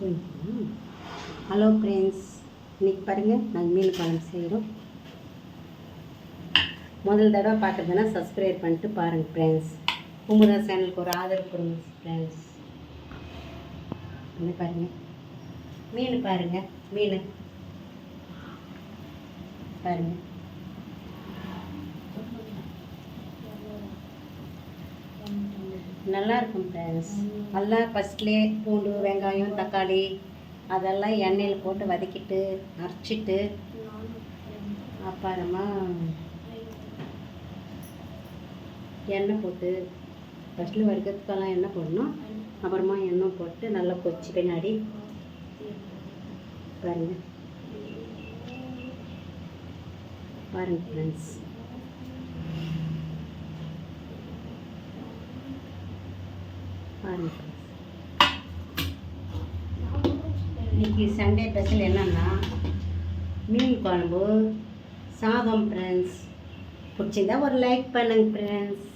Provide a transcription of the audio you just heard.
Hello friends, இன்றைக்கி பாருங்கள் நாங்கள் மீன் குழம்பு செய்கிறோம். முதல் தடவை பார்க்குறதுனா சப்ஸ்கிரைப் பண்ணிட்டு பாருங்கள் ஃப்ரெண்ட்ஸ். குமுதா சேனலுக்கு ஒரு ஆதரவு கொடுங்க ஃப்ரெண்ட்ஸ். என்ன பாருங்கள், மீன் பாருங்கள், மீன் பாருங்கள். நல்லாயிருக்கும் ஃப்ரெண்ட்ஸ். நல்லா ஃபஸ்ட்லேயே பூண்டு, வெங்காயம், தக்காளி அதெல்லாம் எண்ணெயில் போட்டு வதக்கிட்டு அரைச்சிட்டு அப்புறமா எண்ணெய் போட்டு ஃபஸ்ட்டில் வறுக்கிறதுக்கெல்லாம் எண்ணெய் போடணும். அப்புறமா எண்ணெய் போட்டு நல்லா கொதிச்சு பின்னாடி பாருங்கள் பாருங்கள் ஃப்ரெண்ட்ஸ். பாருங்கள், இன்றைக்கி சண்டே ஸ்பெஷல் என்னென்னா மீன் குழம்பு, சாதம் ஃப்ரெண்ட்ஸ். பிடிச்சிருந்தா ஒரு லைக் பண்ணுங்க ஃப்ரெண்ட்ஸ்.